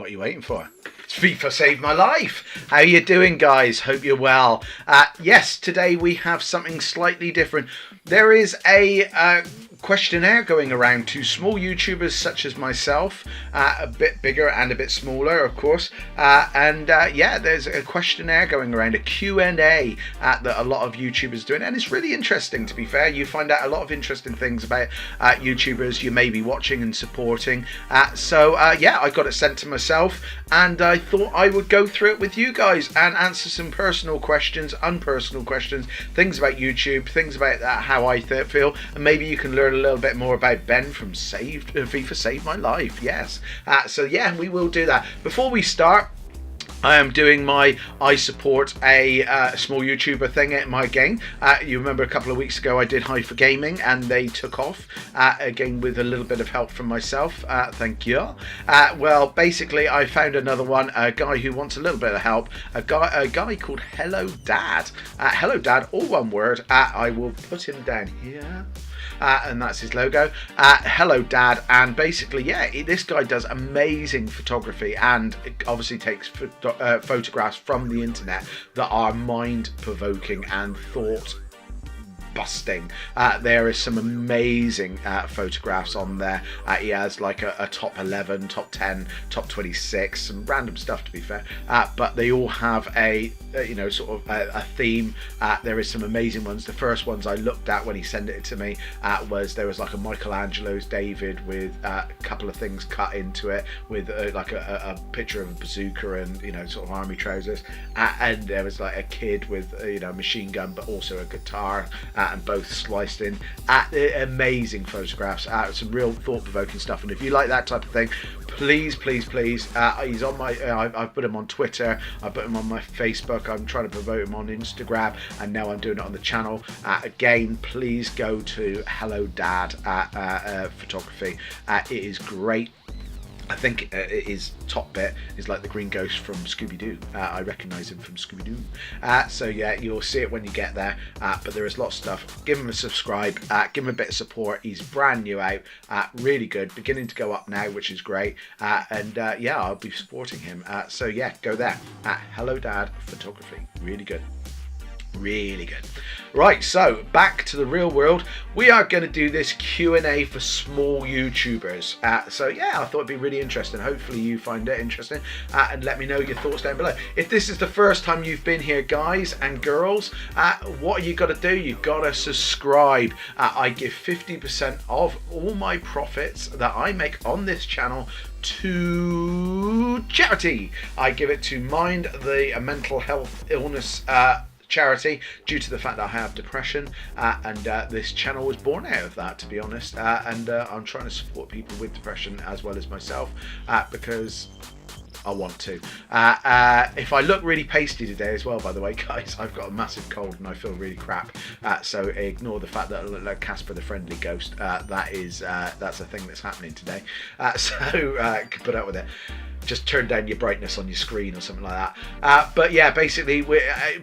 What are you waiting for? It's FIFA saved my life. How you doing, guys? Hope you're well. Yes, today we have something slightly different. There is a questionnaire going around to small YouTubers such as myself, a bit bigger and a bit smaller, of course. Yeah, there's a questionnaire going around, a Q&A that a lot of YouTubers are doing, and it's really interesting. To be fair, you find out a lot of interesting things about YouTubers you may be watching and supporting. Yeah, I got it sent to myself, and I thought I would go through it with you guys and answer some personal questions, unpersonal questions, things about YouTube, things about how I feel, and maybe you can learn a little bit more about Ben from FIFA Saved My Life. Yes. Yeah, we will do that. Before we start, I am doing my I support a small YouTuber thing at my game. You remember a couple of weeks ago I did High for Gaming and they took off, again with a little bit of help from myself. Thank you. Well, basically I found another one, a guy who wants a little bit of help, a guy called Hello Dad. Hello Dad, all one word. I will put him down here. And that's his logo. Hello Dad. And basically, yeah, this guy does amazing photography and obviously takes photographs from the internet that are mind-provoking and thought busting. There is some amazing photographs on there. He has like a top 11, top 10, top 26, some random stuff to be fair, but they all have a sort of a theme. There is some amazing ones. The first ones I looked at when he sent it to me there was like a Michelangelo's David with a couple of things cut into it with like a picture of a bazooka and sort of army trousers, and there was like a kid with a machine gun but also a guitar, and both sliced in. Amazing photographs, some real thought-provoking stuff. And if you like that type of thing, please, he's on my I've put him on Twitter, I put him on my Facebook, I'm trying to promote him on Instagram, and now I'm doing it on the channel. Again, please go to Hello Dad photography. It is great. I think his top bit is like the green ghost from Scooby-Doo. I recognise him from Scooby-Doo. So yeah, you'll see it when you get there. But there is lots of stuff. Give him a subscribe. Give him a bit of support. He's brand new out. Really good. Beginning to go up now, which is great. Yeah, I'll be supporting him. So yeah, go there. Hello Dad Photography. Really good. Really good. Right, so back to the real world. We are going to do this Q&A for small YouTubers. So yeah, I thought it'd be really interesting. Hopefully you find it interesting, and let me know your thoughts down below. If this is the first time you've been here, guys and girls, what you got to do, you've got to subscribe. I give 50% of all my profits that I make on this channel to charity. I give it to Mind the Mental Health Illness charity, due to the fact that I have depression, and this channel was born out of that, to be honest. I'm trying to support people with depression as well as myself, because I want to. If I look really pasty today as well, by the way, guys, I've got a massive cold and I feel really crap, so ignore the fact that I look like Casper the Friendly Ghost. That's a thing that's happening today, so put up with it. Just turn down your brightness on your screen or something like that. But yeah, basically,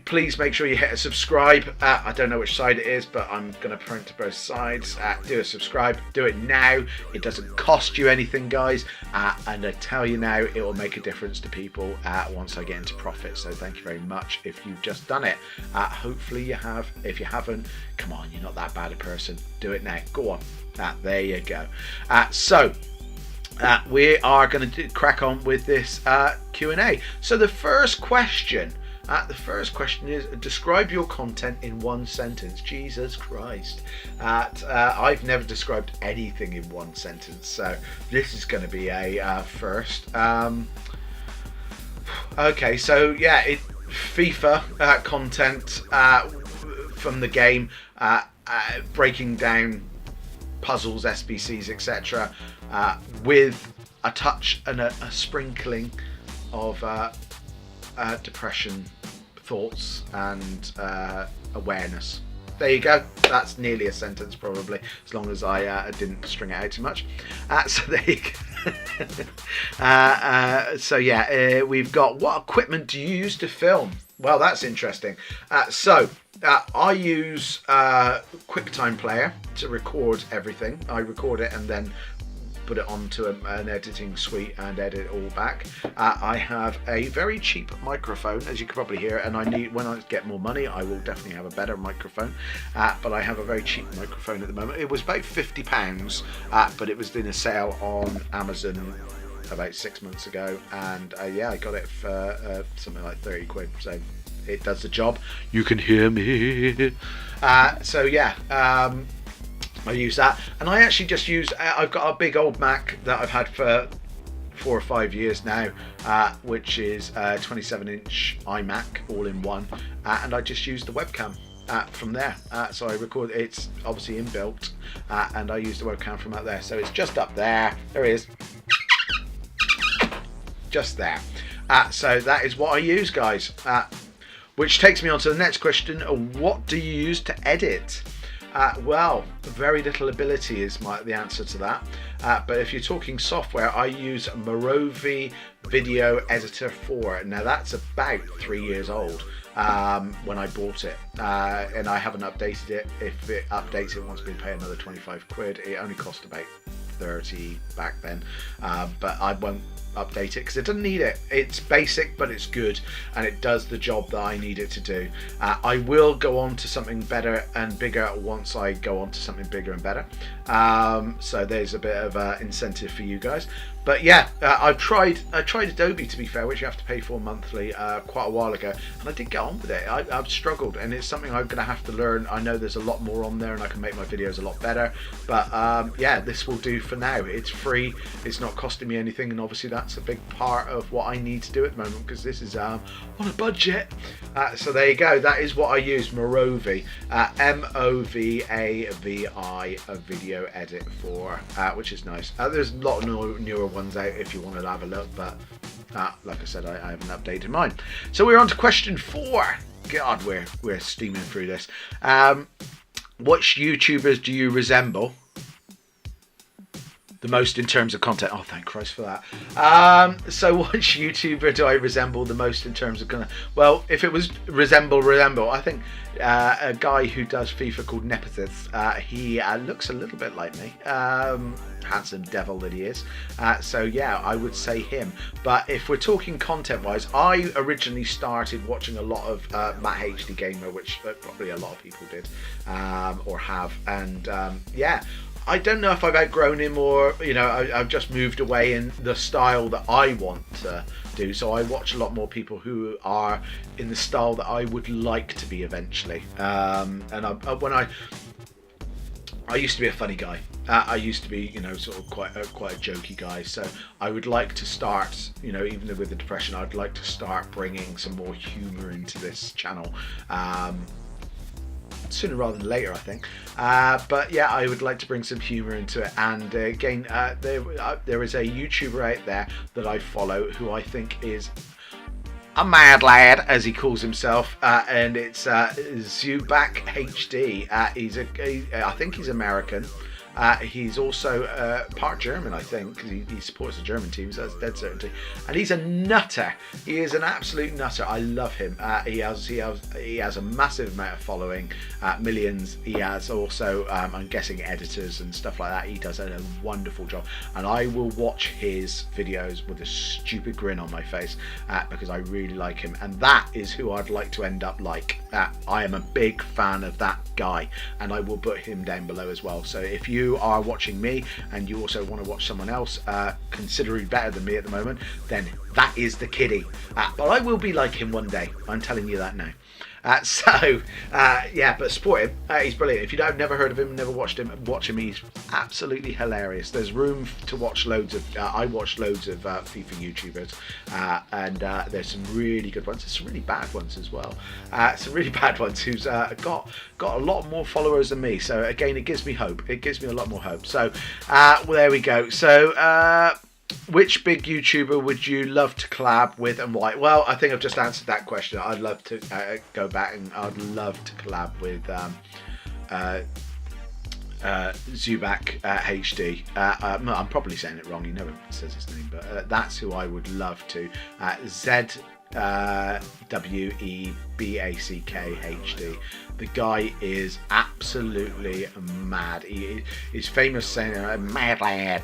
please make sure you hit a subscribe. I don't know which side it is, but I'm going to print to both sides. Do a subscribe. Do it now. It doesn't cost you anything, guys. And I tell you now, it will make a difference to people once I get into profit. So thank you very much if you've just done it. Hopefully you have. If you haven't, come on, you're not that bad a person. Do it now. Go on. There you go. We are going to crack on with this Q&A. So the first question is, describe your content in one sentence. Jesus Christ. I've never described anything in one sentence, so this is going to be a first. Okay, so yeah, FIFA content from the game, breaking down puzzles, SBCs, etc., with a touch and a sprinkling of depression thoughts and awareness. There you go. That's nearly a sentence, probably, as long as I didn't string it out too much. So there you go. So yeah, we've got, what equipment do you use to film? Well, that's interesting. I use QuickTime Player to record everything. I record it and then put it onto an editing suite and edit it all back. I have a very cheap microphone, as you can probably hear, and when I get more money, I will definitely have a better microphone. But I have a very cheap microphone at the moment. It was about £50, but it was in a sale on Amazon about 6 months ago, and yeah, I got it for something like 30 quid, so it does the job. You can hear me. So yeah, I use that, and I actually just use, I've got a big old Mac that I've had for 4 or 5 years now, which is a 27-inch iMac all in one, and I just use the webcam from there. So I record, it's obviously inbuilt, and I use the webcam from out there, so it's just up there. There it is, just there. So that is what I use, guys, which takes me on to the next question. What do you use to edit? Well, very little ability is the answer to that, but if you're talking software, I use Morovia Video Editor 4. Now that's about 3 years old when I bought it, and I haven't updated it. If it updates, it wants me to pay another 25 quid. It only cost about 30 back then, but I won't update it because it doesn't need it. It's basic, but it's good, and it does the job that I need it to do. I will go on to something better and bigger once I go on to something bigger and better, so there's a bit of incentive for you guys. But yeah, I tried Adobe, to be fair, which you have to pay for monthly, quite a while ago, and I did get on with it. I've struggled, and it's something I'm going to have to learn. I know there's a lot more on there, and I can make my videos a lot better, but yeah, this will do for now. It's free, it's not costing me anything, and obviously that's a big part of what I need to do at the moment, because this is on a budget. So there you go, that is what I use, Morovia, Movavi, a video edit for, which is nice. There's a lot of newer ones out if you want to have a look, but like I said, I haven't updated mine. So we're on to question 4. God, we're steaming through this. Which YouTubers do you resemble the most in terms of content? Oh, thank Christ for that. So which YouTuber do I resemble the most in terms of content? Well, if it was resemble, I think a guy who does FIFA called Nepothys, he looks a little bit like me, handsome devil that he is, so yeah, I would say him. But if we're talking content wise, I originally started watching a lot of Matt HD Gamer, which probably a lot of people did, or have, and yeah, I don't know if I've outgrown him, or I've just moved away in the style that I want to do. So I watch a lot more people who are in the style that I would like to be eventually. And I used to be a funny guy. I used to be, sort of quite a jokey guy. So I would like to start, even with the depression, I'd like to start bringing some more humour into this channel. Sooner rather than later, I think, but yeah, I would like to bring some humor into it. And again, there is a YouTuber out there that I follow who I think is a mad lad, as he calls himself, and it's Zubak HD. I think he's American. He's also part German, I think, because he supports the German teams, that's dead certainty. And he's a nutter. He is an absolute nutter. I love him. He has a massive amount of following, millions. He has also, I'm guessing, editors and stuff like that. He does a wonderful job, and I will watch his videos with a stupid grin on my face, because I really like him, and that is who I'd like to end up like. I am a big fan of that guy, and I will put him down below as well. So if you are watching me and you also want to watch someone else considerably better than me at the moment, then that is the kiddie. But I will be like him one day, I'm telling you that now. Yeah, but support him. He's brilliant. If you've never heard of him, never watched him, watch him. He's absolutely hilarious. There's room to watch loads of I watch loads of FIFA YouTubers, and there's some really good ones. There's some really bad ones as well. Some really bad ones who's got a lot more followers than me. So again, it gives me hope. It gives me a lot more hope. So well, there we go. So which big YouTuber would you love to collab with, and why? Well, I think I've just answered that question. I'd love to go back, and I'd love to collab with Zubak HD. I'm probably saying it wrong. He never says his name, but that's who I would love to. WEBACKHD. The guy is absolutely mad. He is famous saying mad lad,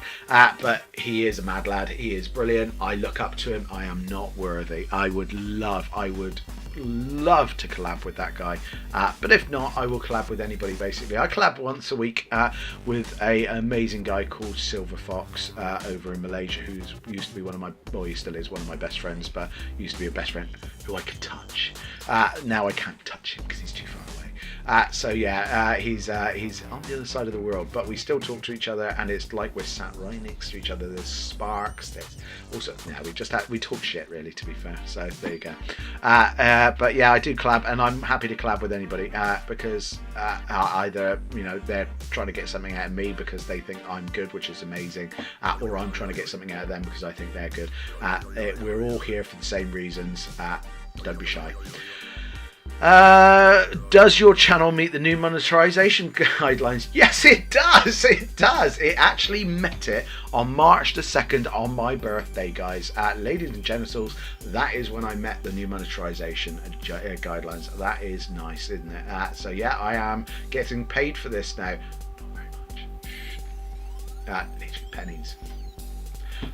but he is a mad lad. He is brilliant. I look up to him. I am not worthy. I would love to collab with that guy, but if not, I will collab with anybody. Basically, I collab once a week with a amazing guy called Silver Fox over in Malaysia, who used to be he still is one of my best friends, but used to be a best friend who I could touch. Now I can't touch him because he's too far away. So yeah, he's on the other side of the world, but we still talk to each other, and it's like we're sat right next to each other. There's sparks. There's also we talk shit, really, to be fair. So there you go. But yeah, I do collab, and I'm happy to collab with anybody because either they're trying to get something out of me because they think I'm good, which is amazing, or I'm trying to get something out of them because I think they're good. We're all here for the same reasons. Don't be shy. Does your channel meet the new monetization guidelines? Yes, it does. It does. It actually met it on March the 2nd on my birthday, guys. Ladies and genitals, that is when I met the new monetization guidelines. That is nice, isn't it? So yeah, I am getting paid for this now. Not very much. Literally pennies.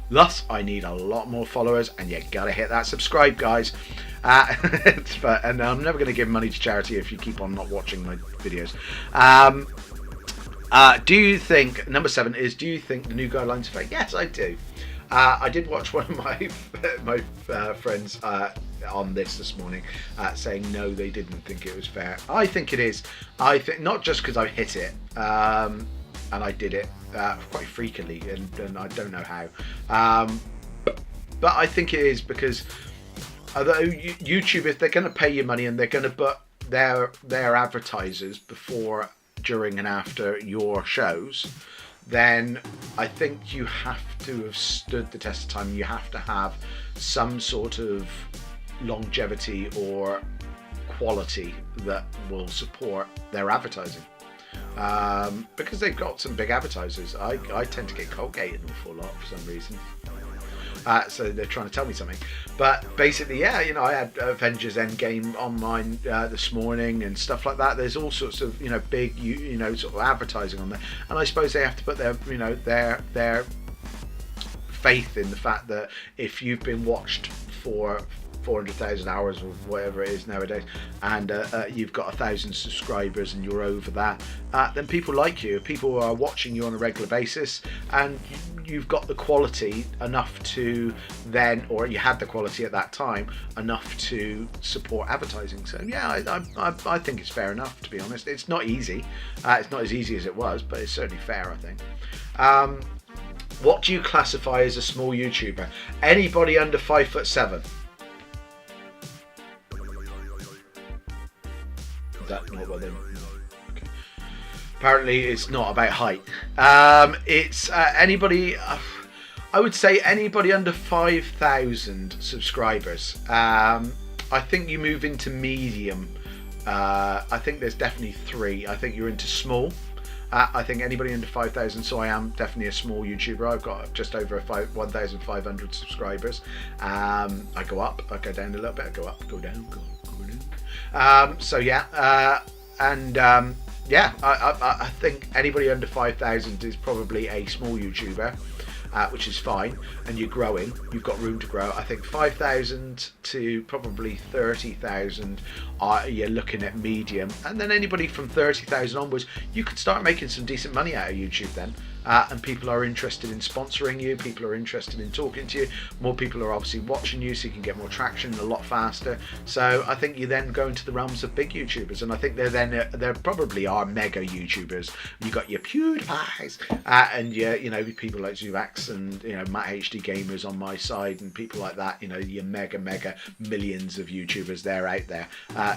Thus, I need a lot more followers, and you gotta hit that subscribe, guys. And I'm never going to give money to charity if you keep on not watching my videos. Do you think, number 7 is, do you think the new guidelines are fair? Yes, I do. I did watch one of my friends on this morning saying no, they didn't think it was fair. I think it is. I think not just because I hit it, and I did it quite freakily, and I don't know how. But I think it is because although YouTube, if they're going to pay you money and they're going to put their advertisers before, during, and after your shows, then I think you have to have stood the test of time. You have to have some sort of longevity or quality that will support their advertising. Because they've got some big advertisers. I tend to get Colgate an awful lot for some reason. So they're trying to tell me something. But basically, yeah, I had Avengers Endgame on mine this morning and stuff like that. There's all sorts of, big, sort of advertising on there. And I suppose they have to put their faith in the fact that if you've been watched for 400,000 hours or whatever it is nowadays, and you've got 1,000 subscribers and you're over that, then people like you. People are watching you on a regular basis, and you've got the quality enough to then, or you had the quality at that time enough to support advertising. So yeah, I think it's fair enough, to be honest. It's not easy. It's not as easy as it was, but it's certainly fair, I think. What do you classify as a small YouTuber? Anybody under 5'7". That's not what they know. Okay. Apparently it's not about height. It's anybody, I would say anybody under 5,000 subscribers. I think you move into medium. I think there's definitely 3. I think you're into small. I think anybody under 5,000, so I am definitely a small YouTuber. I've got just over 1,500 subscribers. I go up, I go down a little bit, I go up, go down, go up. So yeah, yeah, I think anybody under 5,000 is probably a small YouTuber, which is fine, and you're growing. You've got room to grow. I think 5,000 to probably 30,000 you're looking at medium, and then anybody from 30,000 onwards, you could start making some decent money out of YouTube then. And people are interested in sponsoring you, people are interested in talking to you, more people are obviously watching you, so you can get more traction a lot faster. So I think you then go into the realms of big YouTubers, and I think there probably are mega YouTubers. You got your PewDiePies, and your people like Zuvax and Matt HD Gamers on my side, and people like that. Your mega millions of YouTubers, they're out there.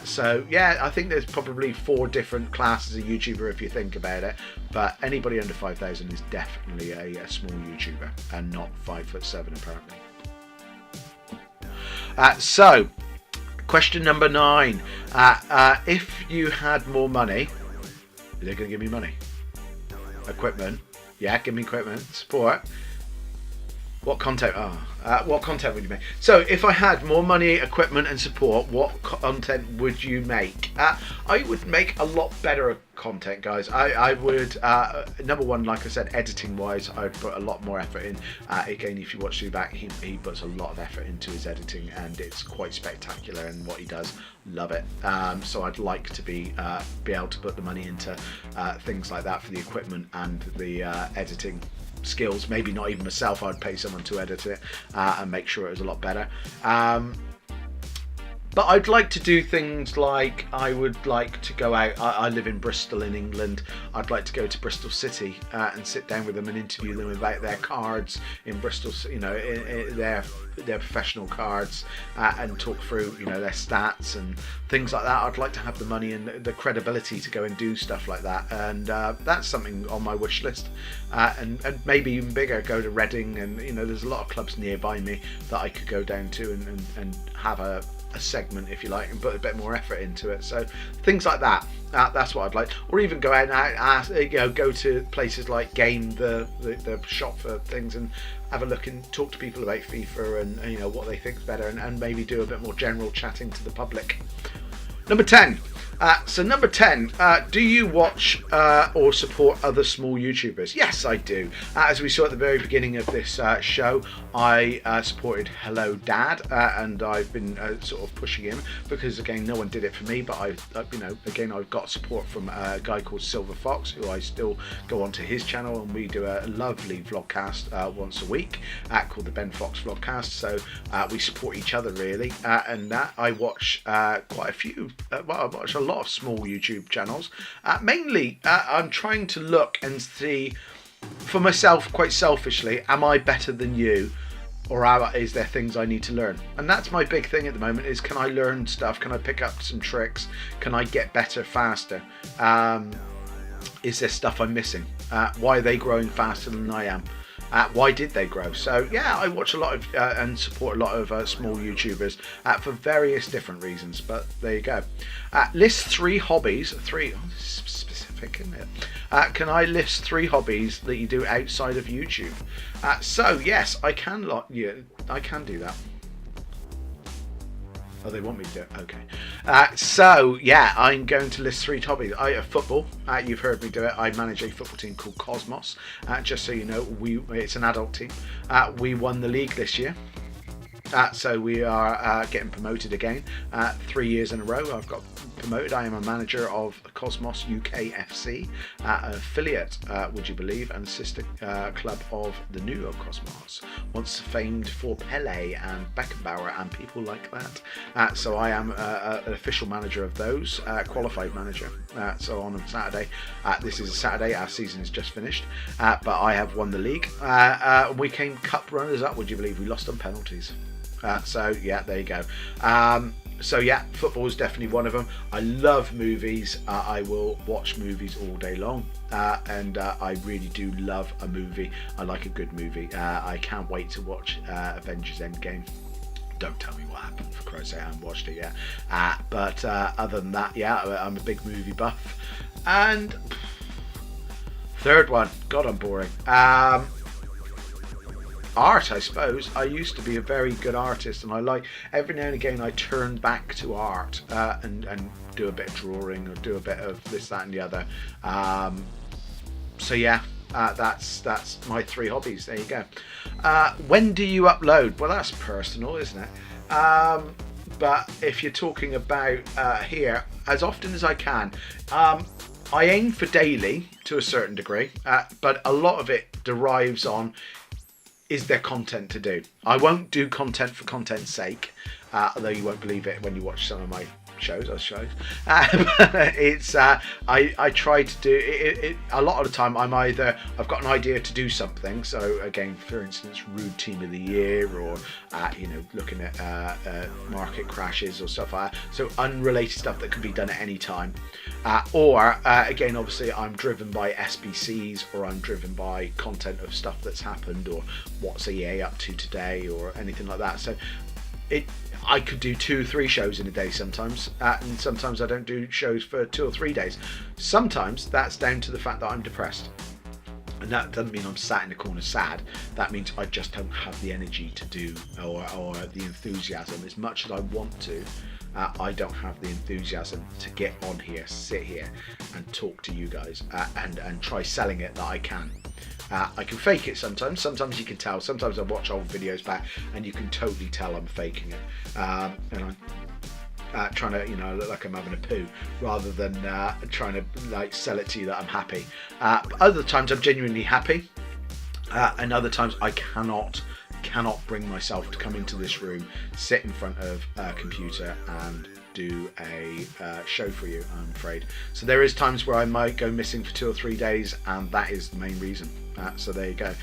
So yeah, I think there's probably 4 different classes of YouTuber if you think about it. But anybody under 5,000 is definitely a small YouTuber, and not 5'7" apparently. So, question number 9. If you had more money, are they going to give me money? Equipment? Yeah, give me equipment. Support. What content? What content would you make? So, if I had more money, equipment, and support, what content would you make? I would make a lot better content, guys. I would. Number one, like I said, editing-wise, I'd put a lot more effort in. Again, if you watch through back, he puts a lot of effort into his editing, and it's quite spectacular. And what he does, love it. So, I'd like to be able to put the money into things like that for the equipment and the editing skills. Maybe not even myself, I'd pay someone to edit it and make sure it was a lot better. But I'd like to do things like, I would like to go out. I live in Bristol in England. I'd like to go to Bristol City and sit down with them and interview them about their cards in Bristol, you know, their professional cards, and talk through, you know, their stats and things like that. I'd like to have the money and the credibility to go and do stuff like that, and that's something on my wish list. And maybe even bigger, go to Reading, and you know, there's a lot of clubs nearby me that I could go down to and have a segment, if you like, and put a bit more effort into it. So things like that, that's what I'd like. Or even go out and go to places like Game, the shop for things, and have a look and talk to people about FIFA and you know, what they think's better, and maybe do a bit more general chatting to the public. Number 10. So number 10, do you watch or support other small YouTubers? Yes, I do. As we saw at the very beginning of this show, I supported Hello Dad, and I've been sort of pushing him because, again, no one did it for me, but I've got support from a guy called Silver Fox, who I still go onto his channel, and we do a lovely vlogcast once a week called the Ben Fox Vlogcast. So we support each other, really, and I watch quite a few. I watch a lot of small YouTube channels. Mainly, I'm trying to look and see, for myself, quite selfishly, am I better than you, or is there things I need to learn? And that's my big thing at the moment, is can I learn stuff? Can I pick up some tricks? Can I get better faster? Is there stuff I'm missing? Why are they growing faster than I am? Why did they grow? So yeah, I watch a lot of and support a lot of small YouTubers for various different reasons, but there you go. List 3 hobbies. This is specific, isn't it? Can I list 3 hobbies that you do outside of YouTube? So yes, I can. I can do that. Oh, they want me to do it. Okay. So yeah, I'm going to list 3 hobbies. Football. You've heard me do it. I manage a football team called Cosmos. Just so you know, it's an adult team. We won the league this year. So we are getting promoted again. 3 years in a row I've got promoted. I am a manager of Cosmos UK FC, an affiliate, would you believe, and sister club of the New York Cosmos, once famed for Pele and Beckenbauer and people like that. So I am an official manager of those, qualified manager. So on Saturday, this is a Saturday, our season is just finished, but I have won the league. We came cup runners up, would you believe? We lost on penalties. So yeah, there you go. So yeah, football is definitely one of them. I love movies. I will watch movies all day long, and I really do love a movie. I like a good movie. I can't wait to watch Avengers Endgame. Don't tell me what happened, for Christ's sake, I haven't watched it yet. But other than that, yeah, I'm a big movie buff. And third one, God, I'm boring. Art, I suppose. I used to be a very good artist, and I like, every now and again I turn back to art and do a bit of drawing or do a bit of this, that and the other. So yeah, that's my 3 hobbies. There you go. When do you upload? Well, that's personal, isn't it? But if you're talking about here, as often as I can. I aim for daily to a certain degree, but a lot of it derives on, is there content to do? I won't do content for content's sake, although you won't believe it when you watch some of my shows. It's I try to do it a lot of the time. I've got an idea to do something. So again, for instance, Rude Team of the Year, or looking at market crashes or stuff like that. So unrelated stuff that can be done at any time. Or again, obviously, I'm driven by SBCs, or I'm driven by content of stuff that's happened, or what's EA up to today, or anything like that. So I could do 2 or 3 shows in a day sometimes, and sometimes I don't do shows for 2 or 3 days. Sometimes that's down to the fact that I'm depressed. And that doesn't mean I'm sat in the corner sad. That means I just don't have the energy to do, or the enthusiasm. As much as I want to, I don't have the enthusiasm to get on here, sit here and talk to you guys, and try selling it that I can. I can fake it sometimes. Sometimes you can tell. Sometimes I watch old videos back and you can totally tell I'm faking it. And I'm trying to, look like I'm having a poo, rather than trying to like sell it to you that I'm happy. Other times I'm genuinely happy, and other times I cannot bring myself to come into this room, sit in front of a computer and do a show for you, I'm afraid. So there is times where I might go missing for 2 or 3 days, and that is the main reason. So there you go.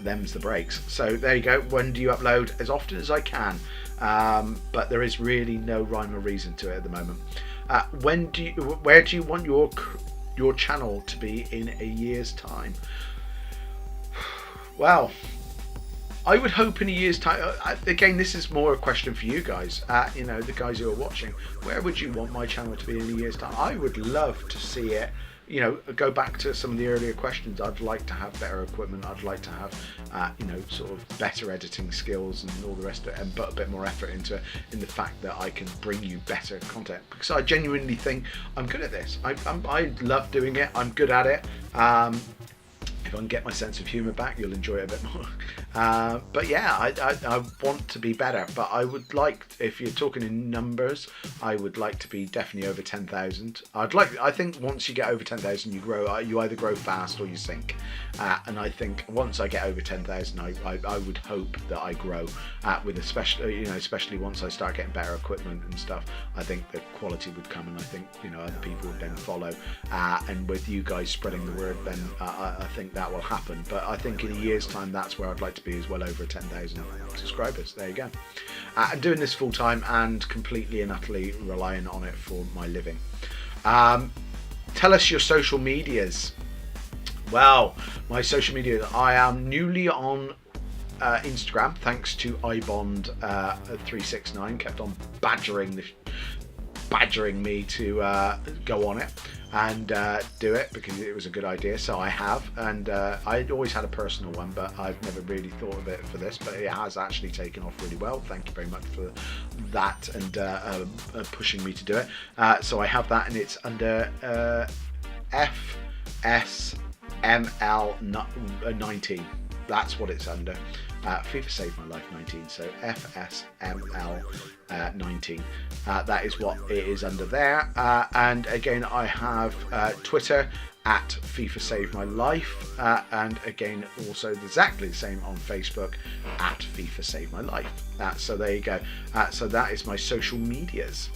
Them's the breaks. So there you go. When do you upload? As often as I can. But there is really no rhyme or reason to it at the moment. Where do you want your channel to be in a year's time? Well, I would hope in a year's time. Again, this is more a question for you guys. The guys who are watching. Where would you want my channel to be in a year's time? I would love to see it. Go back to some of the earlier questions. I'd like to have better equipment. I'd like to have, sort of better editing skills and all the rest of it, and put a bit more effort into it, in the fact that I can bring you better content, because I genuinely think I'm good at this. I love doing it. I'm good at it. If I can get my sense of humour back, you'll enjoy it a bit more. But yeah, I want to be better. But I would like, if you're talking in numbers, I would like to be definitely over 10,000. I think once you get over 10,000, you grow. You either grow fast or you sink. And I think once I get over 10,000, I would hope that I grow. With especially once I start getting better equipment and stuff, I think the quality would come, and I think other people would then follow. And with you guys spreading the word, then I think that will happen. But I think in a year's time, that's where I'd like to be, as well over 10,000 subscribers. There you go. I'm doing this full time and completely and utterly relying on it for my living. Tell us your social medias. Well, my social media, I am newly on Instagram, thanks to iBond369, kept on badgering me to go on it and do it, because it was a good idea. So I have, and I'd always had a personal one, but I've never really thought of it for this, but it has actually taken off really well. Thank you very much for that, and pushing me to do it. So I have that, and it's under FSML19. That's what it's under. FIFA Saved My Life 19, so FSML 19. That is what it is under there. And again, I have Twitter at FIFA Save My Life, and again also exactly the same on Facebook at FIFA Save My Life. So there you go. So that is my social medias,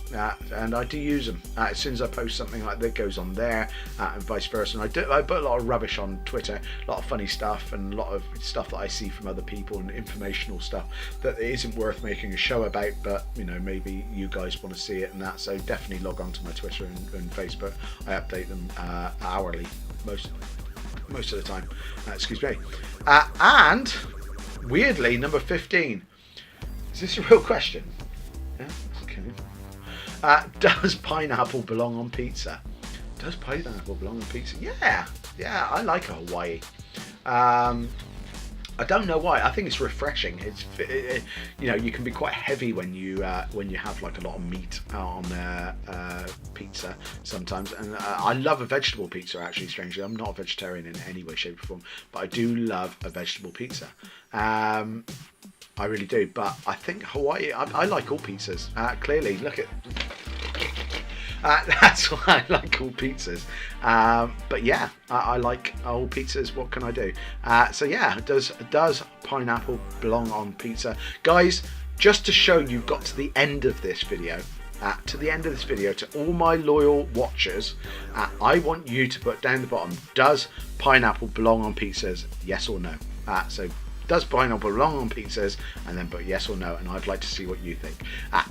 and I do use them. As soon as I post something like that, goes on there, and vice versa. And I put a lot of rubbish on Twitter, a lot of funny stuff, and a lot of stuff that I see from other people, and informational stuff that isn't worth making a show about, but maybe you guys want to see it, and that. So definitely log on to my Twitter and Facebook. I update them hourly, most of the time. Excuse me. And weirdly, number 15. Is this a real question? Yeah. Okay. Does pineapple belong on pizza? Does pineapple belong on pizza? Yeah. I like a Hawaii. I don't know why. I think it's refreshing. You can be quite heavy when you have like a lot of meat on pizza sometimes. And I love a vegetable pizza, actually. Strangely, I'm not a vegetarian in any way, shape, or form, but I do love a vegetable pizza. I really do. But I think Hawaii. I like all pizzas. Clearly, look at. That's why I like all pizzas. But yeah, I like all pizzas. What can I do? So yeah, does pineapple belong on pizza? Guys, just to show you've got to the end of this video, to all my loyal watchers, I want you to put down the bottom, does pineapple belong on pizzas? Yes or no? So does pineapple belong on pizzas, and then put yes or no, and I'd like to see what you think.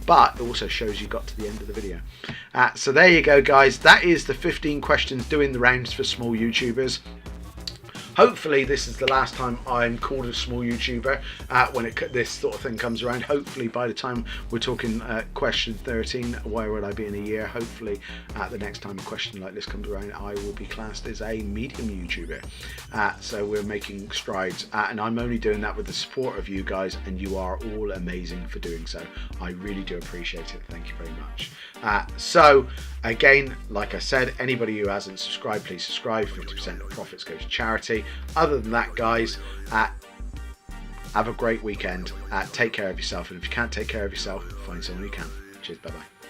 But it also shows you got to the end of the video. So there you go, guys. That is the 15 questions doing the rounds for small YouTubers. Hopefully this is the last time I'm called a small YouTuber when this sort of thing comes around. Hopefully by the time we're talking question 13, where would I be in a year? Hopefully the next time a question like this comes around, I will be classed as a medium YouTuber. So we're making strides, and I'm only doing that with the support of you guys, and you are all amazing for doing so. I really do appreciate it. Thank you very much. So again, like I said, anybody who hasn't subscribed, please subscribe. 50% of profits go to charity. Other than that, guys, have a great weekend. Take care of yourself, and if you can't take care of yourself, find someone who can. Cheers, bye bye.